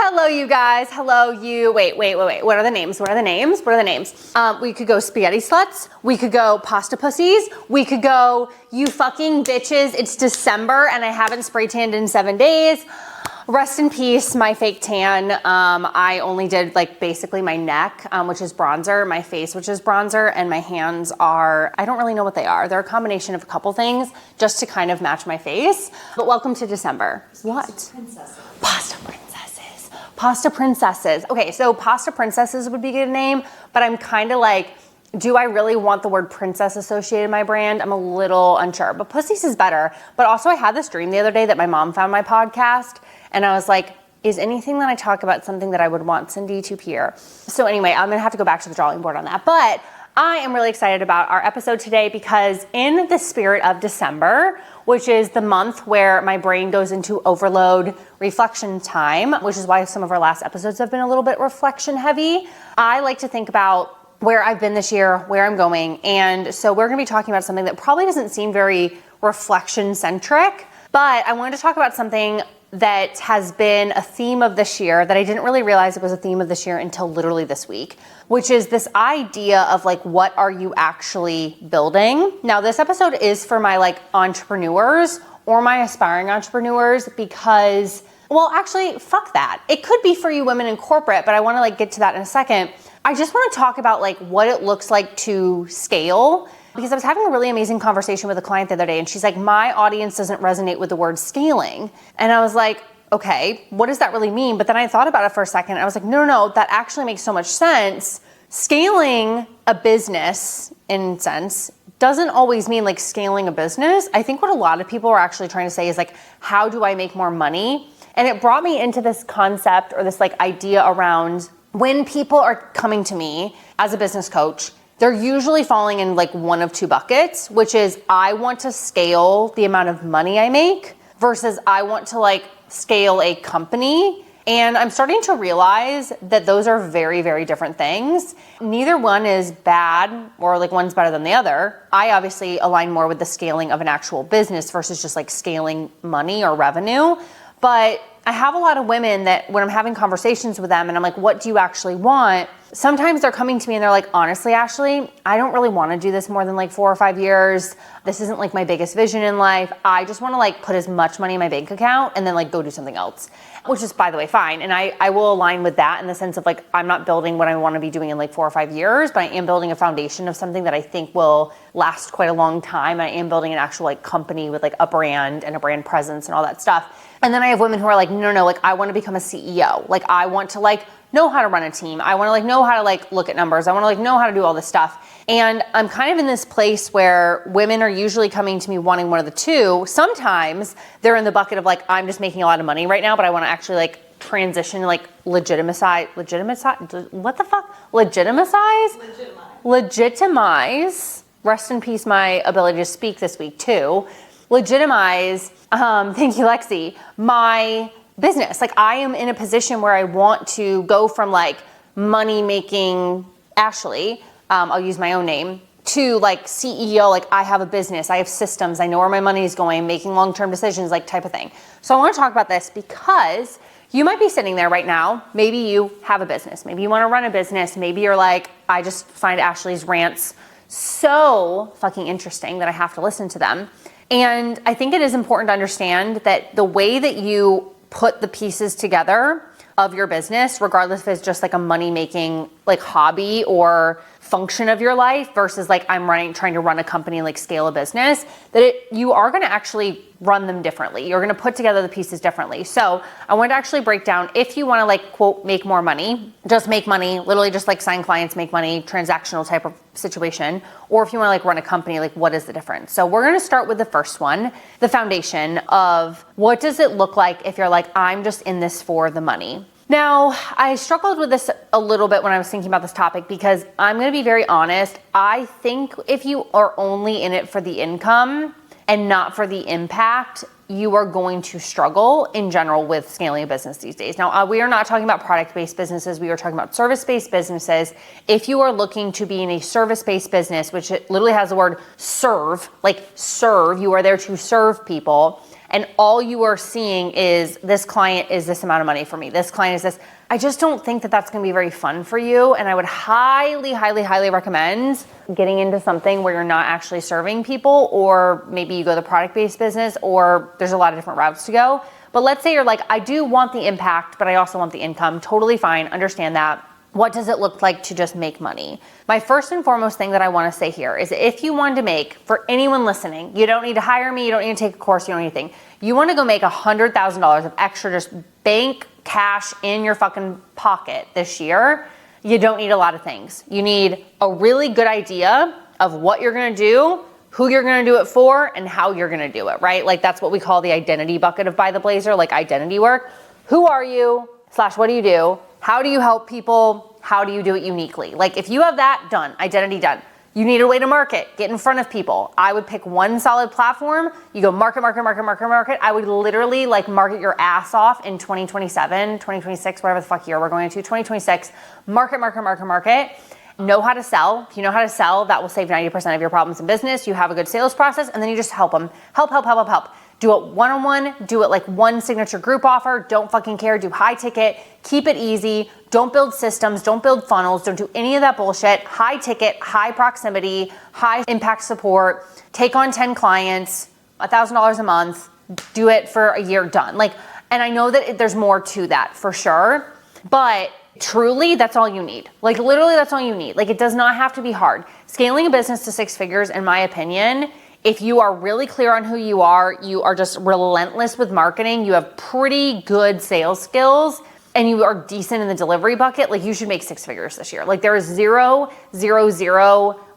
Hello, you guys. Hello, you. Wait. What are the names? We could go spaghetti sluts. We could go pasta pussies. We could go you fucking bitches. It's December and I haven't spray tanned in 7 days. Rest in peace, my fake tan. I only did like basically my neck, which is bronzer, my face, which is bronzer, and my hands are, I don't really know what they are. They're a combination of a couple things just to kind of match my face. But welcome to December. What? Pasta princesses. Pasta princesses. Okay, so pasta princesses would be a good name, but I'm kind of like, do I really want the word princess associated with my brand? I'm a little unsure, but pussies is better. But also I had this dream the other day that my mom found my podcast. And I was like, is anything that I talk about something that I would want Cindy to hear? So anyway, I'm gonna have to go back to the drawing board on that. But I am really excited about our episode today because in the spirit of December, which is the month where my brain goes into overload reflection time, which is why some of our last episodes have been a little bit reflection heavy, I like to think about where I've been this year, where I'm going. And so we're gonna be talking about something that probably doesn't seem very reflection centric, but I wanted to talk about something that has been a theme of this year that I didn't really realize it was a theme of this year until literally this week, which is this idea of like, what are you actually building? Now, this episode is for my like entrepreneurs or my aspiring entrepreneurs because, well, actually, fuck that. It could be for you women in corporate, but I want to like get to that in a second. I just want to talk about like what it looks like to scale. Because I was having a really amazing conversation with a client the other day and she's like, my audience doesn't resonate with the word scaling. And I was like, okay, what does that really mean? But then I thought about it for a second and I was like, no, that actually makes so much sense. Scaling a business, in sense, doesn't always mean like scaling a business. I think what a lot of people are actually trying to say is like, how do I make more money? And it brought me into this concept or this like idea around when people are coming to me as a business coach, they're usually falling in like one of two buckets, which is I want to scale the amount of money I make versus I want to like scale a company. And I'm starting to realize that those are very, very different things. Neither one is bad or like one's better than the other. I obviously align more with the scaling of an actual business versus just like scaling money or revenue. But I have a lot of women that when I'm having conversations with them and I'm like, what do you actually want? Sometimes they're coming to me and they're like, honestly, Ashley, I don't really want to do this more than like 4 or 5 years. This isn't like my biggest vision in life. I just want to like put as much money in my bank account and then like go do something else, which is, by the way, fine. And I will align with that in the sense of like, I'm not building what I want to be doing in like 4 or 5 years, but I am building a foundation of something that I think will last quite a long time. I am building an actual like company with like a brand and a brand presence and all that stuff. And then I have women who are like, no, like I want to become a CEO. Like I want to like know how to run a team. I want to like know how to like look at numbers. I want to like know how to do all this stuff. And I'm kind of in this place where women are usually coming to me wanting one of the two. Sometimes they're in the bucket of like, I'm just making a lot of money right now, but I want to actually like transition, like legitimize, what the fuck? Legitimize. Rest in peace, my ability to speak this week too. Legitimize, thank you, Lexi, my business. Like I am in a position where I want to go from like money making Ashley, I'll use my own name, to like CEO, like I have a business, I have systems, I know where my money is going, making long-term decisions, like type of thing. So I want to talk about this because you might be sitting there right now. Maybe you have a business. Maybe you want to run a business. Maybe you're like, I just find Ashley's rants so fucking interesting that I have to listen to them. And I think it is important to understand that the way that you put the pieces together of your business, regardless if it's just like a money-making like hobby or function of your life versus like trying to run a company and like scale a business, that you are going to actually run them differently. You're going to put together the pieces differently. So I want to actually break down if you want to like quote make more money, just make money, literally just like sign clients, make money, transactional type of situation, or if you want to like run a company, like what is the difference? So we're going to start with the first one, the foundation of what does it look like if you're like, I'm just in this for the money. Now, I struggled with this a little bit when I was thinking about this topic because I'm going to be very honest. I think if you are only in it for the income and not for the impact, you are going to struggle in general with scaling a business these days. Now, we are not talking about product-based businesses. We are talking about service-based businesses. If you are looking to be in a service-based business, which it literally has the word serve, like serve, you are there to serve people, and all you are seeing is this client is this amount of money for me, this client is this. I just don't think that that's gonna be very fun for you. And I would highly, highly, highly recommend getting into something where you're not actually serving people, or maybe you go the product-based business, or there's a lot of different routes to go. But let's say you're like, I do want the impact, but I also want the income. Totally fine, understand that. What does it look like to just make money? My first and foremost thing that I wanna say here is if you wanted to make, for anyone listening, you don't need to hire me, you don't need to take a course, you don't need anything. You wanna go make $100,000 of extra just bank cash in your fucking pocket this year, you don't need a lot of things. You need a really good idea of what you're gonna do, who you're gonna do it for, and how you're gonna do it, right? Like that's what we call the identity bucket of By the Blazer, like identity work. Who are you, / what do you do? How do you help people? How do you do it uniquely? Like if you have that done, identity done, you need a way to market, get in front of people. I would pick one solid platform. You go market. I would literally like market your ass off in 2027, 2026, whatever the fuck year we're going into, 2026, market. Know how to sell. If you know how to sell, that will save 90% of your problems in business. You have a good sales process, and then you just help them. Help. Do it one-on-one, do it like one signature group offer, don't fucking care, do high ticket, keep it easy, don't build systems, don't build funnels, don't do any of that bullshit, high ticket, high proximity, high impact support, take on 10 clients, $1,000 a month, do it for a year, done. Like, and I know that there's more to that for sure, but truly that's all you need. Like literally that's all you need. Like it does not have to be hard. Scaling a business to 6 figures, in my opinion, if you are really clear on who you are just relentless with marketing, you have pretty good sales skills, and you are decent in the delivery bucket, like you should make 6 figures this year. Like there is zero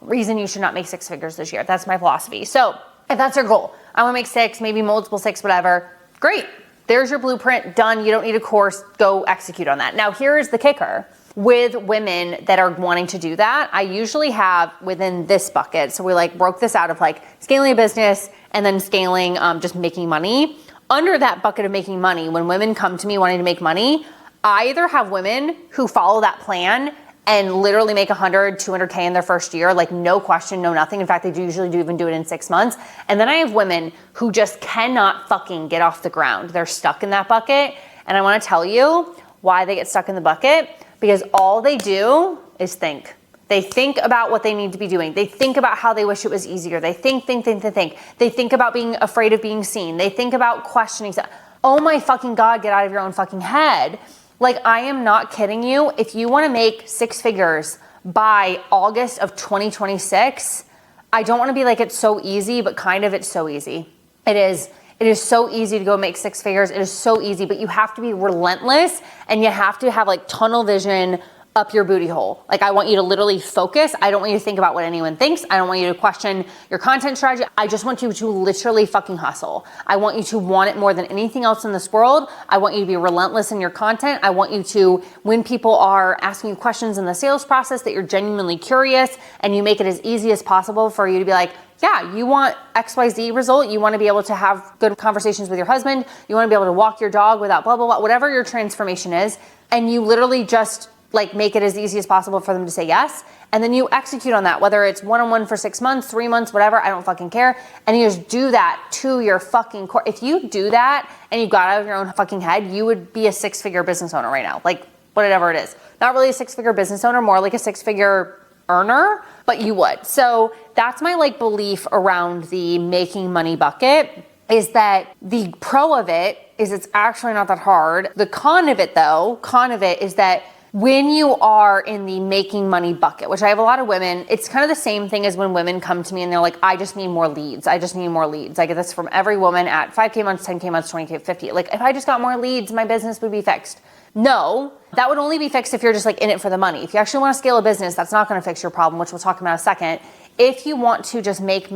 reason you should not make 6 figures this year. That's my philosophy. So if that's your goal, I wanna make 6, maybe multiple 6, whatever, great. There's your blueprint, done. You don't need a course, go execute on that. Now here's the kicker. With women that are wanting to do that, I usually have within this bucket, so we like broke this out of like scaling a business and then scaling just making money. Under that bucket of making money, when women come to me wanting to make money, I either have women who follow that plan and literally make 100, 200K in their first year, like no question, no nothing. In fact, they usually even do it in 6 months. And then I have women who just cannot fucking get off the ground. They're stuck in that bucket. And I wanna tell you why they get stuck in the bucket. Because all they do is think. They think about what they need to be doing. They think about how they wish it was easier. They think. They think about being afraid of being seen. They think about questioning stuff. Oh my fucking God, get out of your own fucking head. Like I am not kidding you. If you wanna make 6 figures by August of 2026, I don't wanna be like it's so easy, but kind of it's so easy. It is. It is so easy to go make 6 figures. It is so easy, but you have to be relentless and you have to have like tunnel vision up your booty hole. Like I want you to literally focus. I don't want you to think about what anyone thinks. I don't want you to question your content strategy. I just want you to literally fucking hustle. I want you to want it more than anything else in this world. I want you to be relentless in your content. I want you to, when people are asking you questions in the sales process, that you're genuinely curious and you make it as easy as possible for you to be like, yeah, you want XYZ result. You want to be able to have good conversations with your husband. You want to be able to walk your dog without blah, blah, blah, whatever your transformation is. And you literally just like make it as easy as possible for them to say yes. And then you execute on that, whether it's one-on-one for 6 months, 3 months, whatever, I don't fucking care. And you just do that to your fucking core. If you do that and you got out of your own fucking head, you would be a 6-figure business owner right now. Like whatever it is. Not really a 6-figure business owner, more like a 6-figure earner, but you would. So that's my like belief around the making money bucket, is that the pro of it is it's actually not that hard. The con of it is that when you are in the making money bucket, which I have a lot of women, it's kind of the same thing as when women come to me and they're like, I just need more leads. I get this from every woman at 5K months, 10K months, 20K, 50. Like if I just got more leads, my business would be fixed. No, that would only be fixed if you're just like in it for the money. If you actually want to scale a business, that's not going to fix your problem, which we'll talk about in a second. If you want to just make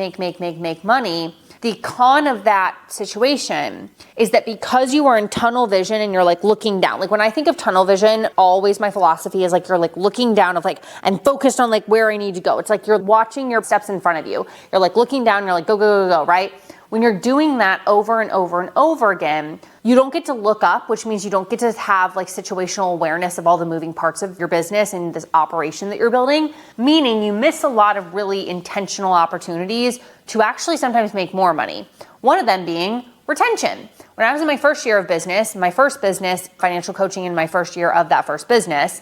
money, the con of that situation is that because you are in tunnel vision and you're like looking down, like when I think of tunnel vision, always my philosophy is like you're like looking down of like and focused on like where I need to go. It's like you're watching your steps in front of you. You're like looking down, you're like go, right? When you're doing that over and over again, you don't get to look up, which means you don't get to have like situational awareness of all the moving parts of your business and this operation that you're building, meaning you miss a lot of really intentional opportunities to actually sometimes make more money. One of them being retention. When I was in my first year of business, my first business, financial coaching in my first year of that first business,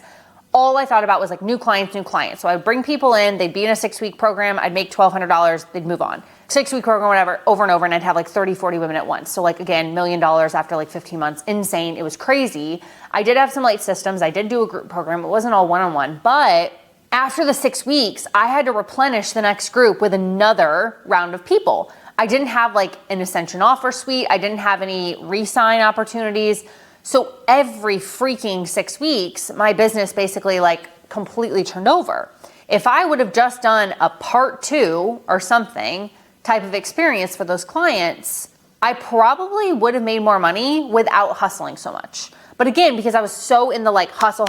all I thought about was like new clients. So I'd bring people in, they'd be in a 6-week program, I'd make $1,200, they'd move on. 6-week program, whatever, over and over, and I'd have like 30, 40 women at once. So like, again, $1 million after like 15 months, insane. It was crazy. I did have some light systems. I did do a group program. It wasn't all one-on-one, but after the 6 weeks, I had to replenish the next group with another round of people. I didn't have like an ascension offer suite. I didn't have any re-sign opportunities. So every freaking 6 weeks, my business basically like completely turned over. If I would have just done a part 2 or something type of experience for those clients, I probably would have made more money without hustling so much. But again, because I was so in the like hustle,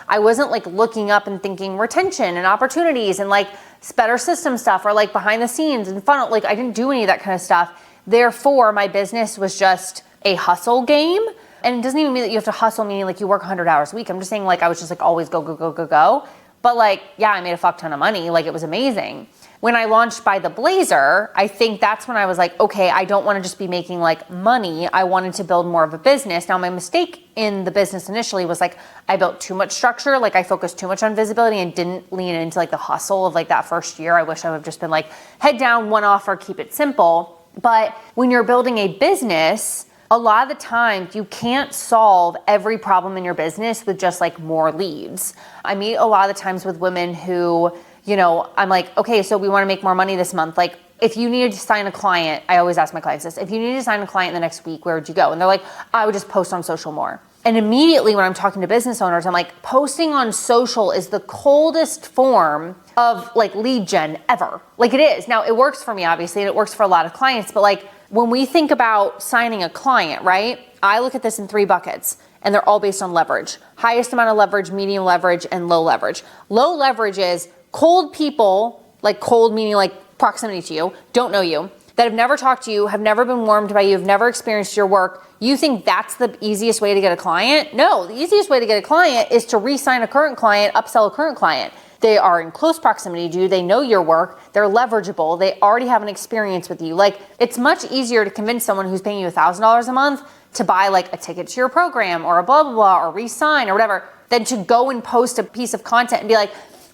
I wasn't like looking up and thinking retention and opportunities and like better system stuff or like behind the scenes and funnel. Like I didn't do any of that kind of stuff. Therefore, my business was just a hustle game. And it doesn't even mean that you have to hustle, meaning like you work 100 hours a week. I'm just saying like I was just like always go. But like, yeah, I made a fuck ton of money. Like it was amazing. When I launched By the Blazer, I think that's when I was like, okay, I don't want to just be making like money. I wanted to build more of a business. Now my mistake in the business initially was like, I built too much structure. Like I focused too much on visibility and didn't lean into like the hustle of like that first year. I wish I would have just been like head down, one offer, keep it simple. But when you're building a business, a lot of the time you can't solve every problem in your business with just like more leads. I meet a lot of the times with women who, you know, I'm like, okay, so we want to make more money this month. Like if you needed to sign a client, I always ask my clients this, if you needed to sign a client in the next week, where would you go? And they're like, I would just post on social more. And immediately when I'm talking to business owners, I'm like, posting on social is the coldest form of like lead gen ever. Like it is. Now it works for me, obviously, and it works for a lot of clients, but like when we think about signing a client, right? I look at this in 3 buckets. And they're all based on leverage. Highest amount of leverage, medium leverage, and low leverage. Low leverage is cold people, like cold meaning like proximity to you, don't know you, that have never talked to you, have never been warmed by you, have never experienced your work. You think that's the easiest way to get a client? No, the easiest way to get a client is to re-sign a current client, upsell a current client. They are in close proximity to you, they know your work, they're leverageable, they already have an experience with you. Like it's much easier to convince someone who's paying you $1,000 a month to buy like a ticket to your program or a blah, blah, blah, or re-sign or whatever, than to go and post a piece of content and be like,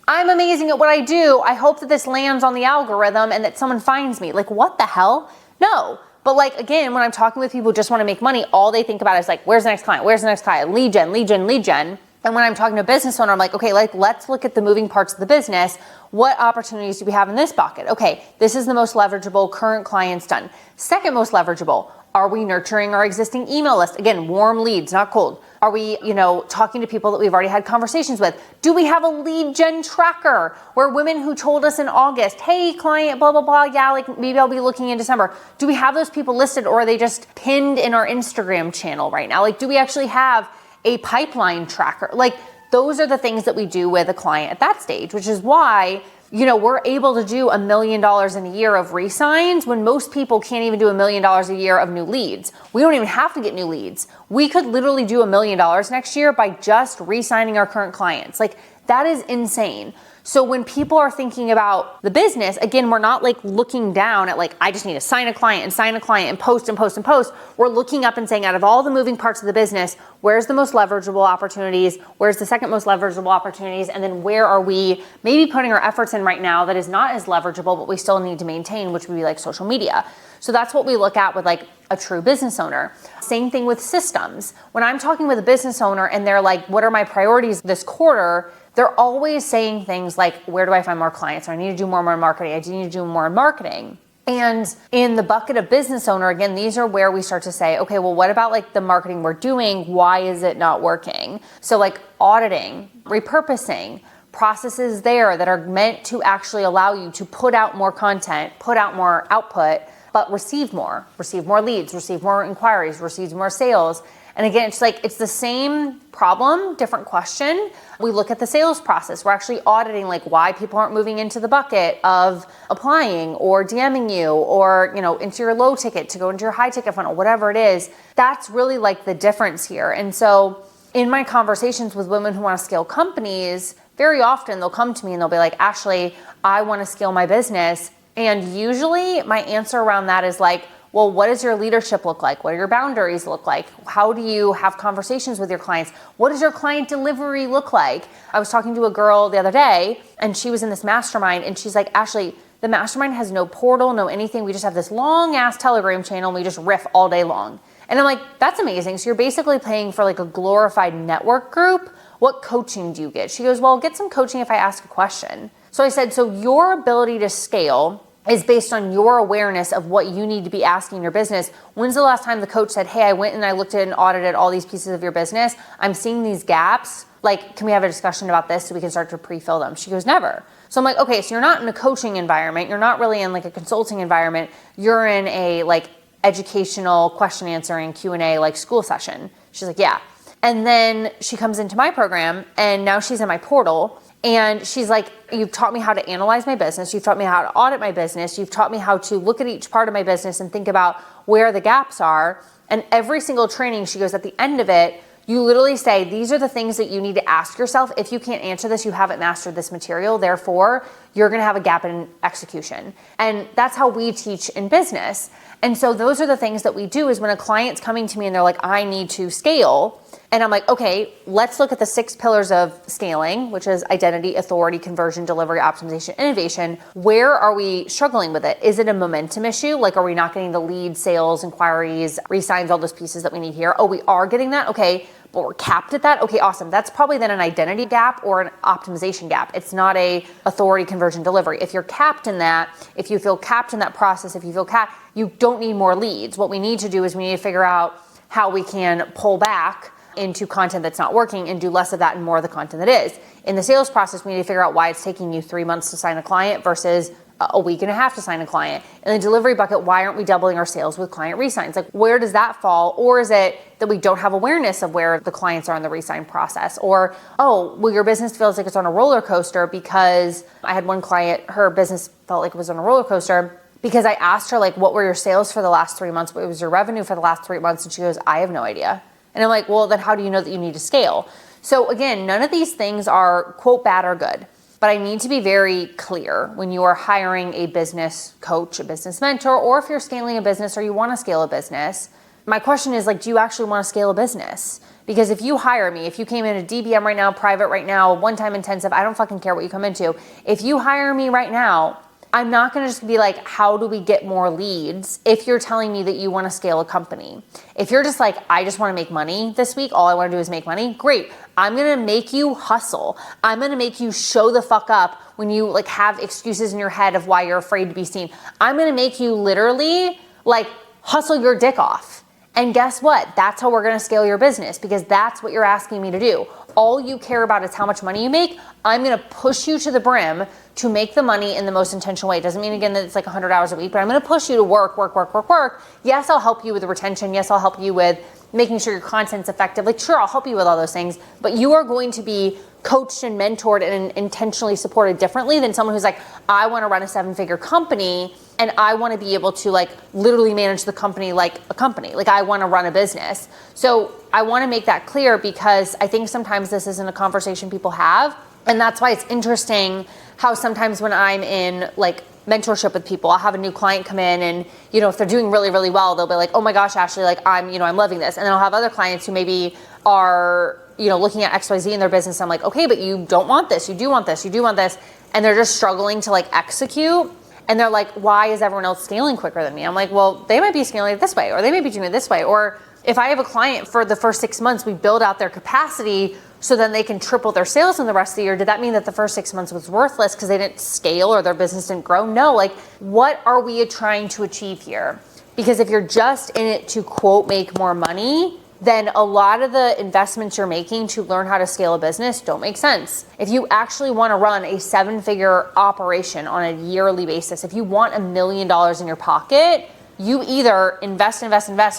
I'm amazing at what I do. I hope that this lands on the algorithm and that someone finds me. Like, what the hell? No. But like, again, when I'm talking with people who just want to make money, all they think about is like, where's the next client? Where's the next client? Lead gen. And when I'm talking to a business owner, I'm like, okay, like let's look at the moving parts of the business. What opportunities do we have in this bucket? Okay, this is the most leverageable, current clients done. Second most leverageable, are we nurturing our existing email list? Again, warm leads, not cold. Are we, talking to people that we've already had conversations with? Do we have a lead gen tracker where women who told us in August, hey client, blah, blah, blah, yeah, like maybe I'll be looking in December. Do we have those people listed, or are they just pinned in our Instagram channel right now? Like, do we actually have a pipeline tracker? Like those are the things that we do with a client at that stage, which is why, we're able to do $1 million in a year of re-signs when most people can't even do $1 million a year of new leads. We don't even have to get new leads. We could literally do $1 million next year by just re-signing our current clients. Like that is insane. So when people are thinking about the business, again, we're not like looking down at like, I just need to sign a client and post. We're looking up and saying, out of all the moving parts of the business, where's the most leverageable opportunities? Where's the second most leverageable opportunities? And then where are we maybe putting our efforts in right now that is not as leverageable, but we still need to maintain, which would be like social media. So that's what we look at with like a true business owner. Same thing with systems. When I'm talking with a business owner and they're like, what are my priorities this quarter? They're always saying things like, where do I find more clients? Or I need to do more marketing. I need to do more marketing. And in the bucket of business owner, again, these are where we start to say, okay, well, what about like the marketing we're doing? Why is it not working? So like auditing, repurposing, processes there that are meant to actually allow you to put out more content, put out more output, but receive more leads, receive more inquiries, receive more sales. And again, it's the same problem, different question. We look at the sales process. We're actually auditing like why people aren't moving into the bucket of applying or DMing you or, into your low ticket to go into your high ticket funnel, whatever it is. That's really like the difference here. And so in my conversations with women who want to scale companies, very often they'll come to me and they'll be like, Ashley, I want to scale my business. And usually my answer around that is like, Well, what does your leadership look like? What do your boundaries look like? How do you have conversations with your clients? What does your client delivery look like? I was talking to a girl the other day and she was in this mastermind and she's like, Ashley, the mastermind has no portal, no anything. We just have this long ass Telegram channel and we just riff all day long. And I'm like, that's amazing. So you're basically paying for like a glorified network group. What coaching do you get? She goes, well, I'll get some coaching if I ask a question. So I said, so your ability to scale is based on your awareness of what you need to be asking in your business. When's the last time the coach said, hey, I went and I looked at and audited all these pieces of your business. I'm seeing these gaps. Like, can we have a discussion about this so we can start to pre-fill them? She goes, never. So I'm like, okay, so you're not in a coaching environment. You're not really in like a consulting environment. You're in a like educational question answering Q&A like school session. She's like, yeah. And then she comes into my program and now she's in my portal and she's like, you've taught me how to analyze my business. You've taught me how to audit my business. You've taught me how to look at each part of my business and think about where the gaps are. And every single training, she goes, at the end of it, you literally say, these are the things that you need to ask yourself. If you can't answer this, you haven't mastered this material. Therefore, you're going to have a gap in execution. And that's how we teach in business. And so those are the things that we do is when a client's coming to me and they're like, I need to scale. And I'm like, okay, let's look at the 6 pillars of scaling, which is identity, authority, conversion, delivery, optimization, innovation. Where are we struggling with it? Is it a momentum issue? Like, are we not getting the lead, sales, inquiries, re-signs, all those pieces that we need here? Oh, we are getting that? Okay, but we're capped at that? Okay, awesome. That's probably then an identity gap or an optimization gap. It's not a authority, conversion, delivery. If you're capped in that, if you feel capped in that process, if you feel capped, you don't need more leads. What we need to do is we need to figure out how we can pull back into content that's not working and do less of that and more of the content that is. In the sales process, we need to figure out why it's taking you 3 months to sign a client versus a week and a half to sign a client. In the delivery bucket, why aren't we doubling our sales with client re-signs? Like, where does that fall? Or is it that we don't have awareness of where the clients are in the re-sign process? Or, oh, well, your business feels like it's on a roller coaster because I had one client, her business felt like it was on a roller coaster because I asked her, like, what were your sales for the last 3 months? What was your revenue for the last 3 months? And she goes, I have no idea. And I'm like, well, then how do you know that you need to scale? So again, none of these things are, quote, bad or good. But I need to be very clear when you are hiring a business coach, a business mentor, or if you're scaling a business or you want to scale a business. My question is, like, do you actually want to scale a business? Because if you hire me, if you came in a DBM right now, private right now, one-time intensive, I don't fucking care what you come into. If you hire me right now, I'm not going to just be like, how do we get more leads? If you're telling me that you want to scale a company, if you're just like, I just want to make money this week, all I want to do is make money. Great. I'm going to make you hustle. I'm going to make you show the fuck up when you like have excuses in your head of why you're afraid to be seen. I'm going to make you literally like hustle your dick off. And guess what? That's how we're going to scale your business because that's what you're asking me to do. All you care about is how much money you make. I'm going to push you to the brim to make the money in the most intentional way. It doesn't mean, again, that it's like 100 hours a week, but I'm going to push you to work. Yes, I'll help you with the retention. Yes, I'll help you with making sure your content's effective. Like, sure, I'll help you with all those things, but you are going to be coached and mentored and intentionally supported differently than someone who's like, I want to run a 7-figure company and I want to be able to like literally manage the company like a company. Like, I want to run a business. So I want to make that clear because I think sometimes this isn't a conversation people have. And that's why it's interesting how sometimes when I'm in like mentorship with people, I'll have a new client come in and, you know, if they're doing really, really well, they'll be like, oh my gosh, Ashley, like I'm loving this. And then I'll have other clients who maybe are, you know, looking at XYZ in their business. I'm like, okay, but you don't want this. You do want this. You do want this. And they're just struggling to like execute. And they're like, why is everyone else scaling quicker than me? I'm like, well, they might be scaling it this way, or they may be doing it this way. Or if I have a client for the first 6 months, we build out their capacity so then they can triple their sales in the rest of the year. Did that mean that the first 6 months was worthless because they didn't scale or their business didn't grow? No, like what are we trying to achieve here? Because if you're just in it to quote, make more money, then a lot of the investments you're making to learn how to scale a business don't make sense. If you actually want to run a 7-figure operation on a yearly basis, if you want $1 million in your pocket, you either invest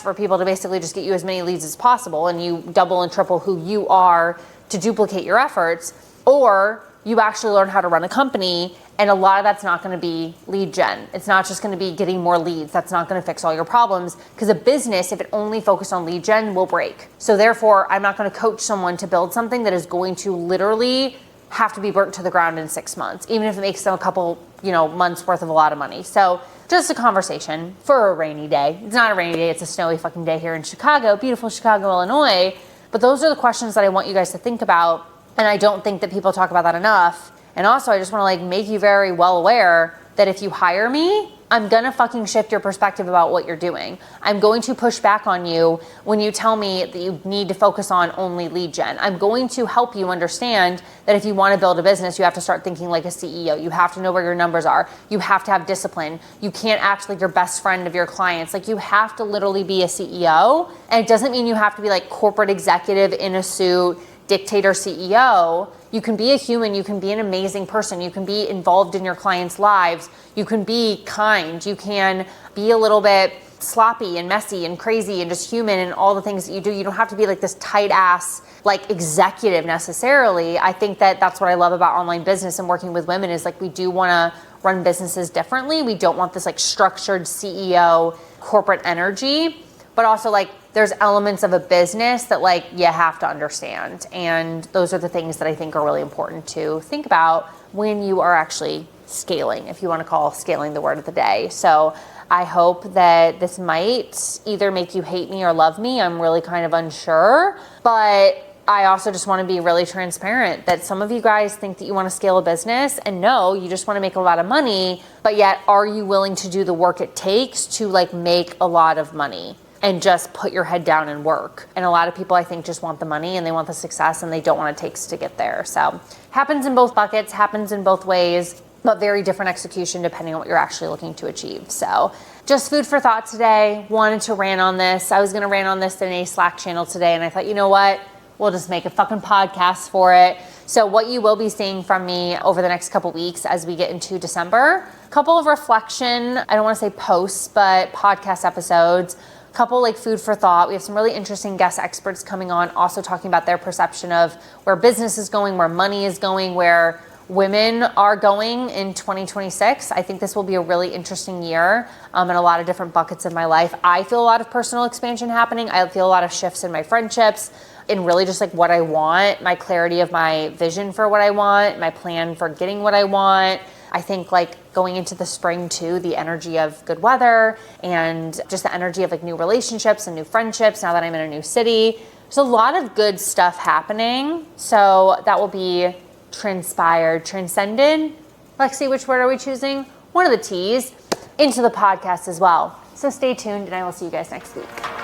for people to basically just get you as many leads as possible and you double and triple who you are to duplicate your efforts, or you actually learn how to run a company, and a lot of that's not going to be lead gen. It's not just going to be getting more leads. That's not going to fix all your problems because a business, if it only focused on lead gen, will break. So therefore, I'm not going to coach someone to build something that is going to literally have to be burnt to the ground in 6 months, even if it makes them a couple, months worth of a lot of money. So just a conversation for a rainy day. It's not a rainy day, it's a snowy fucking day here in Chicago, beautiful Chicago, Illinois. But those are the questions that I want you guys to think about. And I don't think that people talk about that enough. And also, I just want to like make you very well aware that if you hire me, I'm gonna fucking shift your perspective about what you're doing. I'm going to push back on you when you tell me that you need to focus on only lead gen. I'm going to help you understand that if you want to build a business, you have to start thinking like a CEO. You have to know where your numbers are. You have to have discipline. You can't act like your best friend of your clients. Like you have to literally be a CEO. And it doesn't mean you have to be like corporate executive in a suit, dictator CEO. You can be a human, you can be an amazing person, you can be involved in your clients' lives, you can be kind, you can be a little bit sloppy and messy and crazy and just human and all the things that you do. You don't have to be like this tight ass like executive necessarily. I think that that's what I love about online business and working with women is like we do want to run businesses differently. We don't want this like structured CEO corporate energy, but also like there's elements of a business that like you have to understand. And those are the things that I think are really important to think about when you are actually scaling, if you want to call scaling the word of the day. So I hope that this might either make you hate me or love me. I'm really kind of unsure, but I also just want to be really transparent that some of you guys think that you want to scale a business and no, you just want to make a lot of money, but yet are you willing to do the work it takes to like make a lot of money? And just put your head down and work. And a lot of people I think just want the money and they want the success and they don't want what it takes to get there. So happens in both buckets, happens in both ways, but very different execution depending on what you're actually looking to achieve. So just food for thought today. Wanted to rant on this. I was gonna rant on this in a Slack channel today and I thought, you know what? We'll just make a fucking podcast for it. So what you will be seeing from me over the next couple weeks as we get into December, a couple of reflection, I don't wanna say posts, but podcast episodes, couple like food for thought. We have some really interesting guest experts coming on, also talking about their perception of where business is going, where money is going, where women are going in 2026. I think this will be a really interesting year in a lot of different buckets of my life. I feel a lot of personal expansion happening. I feel a lot of shifts in my friendships and really just like what I want, my clarity of my vision for what I want, my plan for getting what I want. I think like going into the spring too, the energy of good weather and just the energy of like new relationships and new friendships now that I'm in a new city. There's a lot of good stuff happening. So that will be transpired, transcended. Lexi, which word are we choosing? One of the T's into the podcast as well. So stay tuned and I will see you guys next week.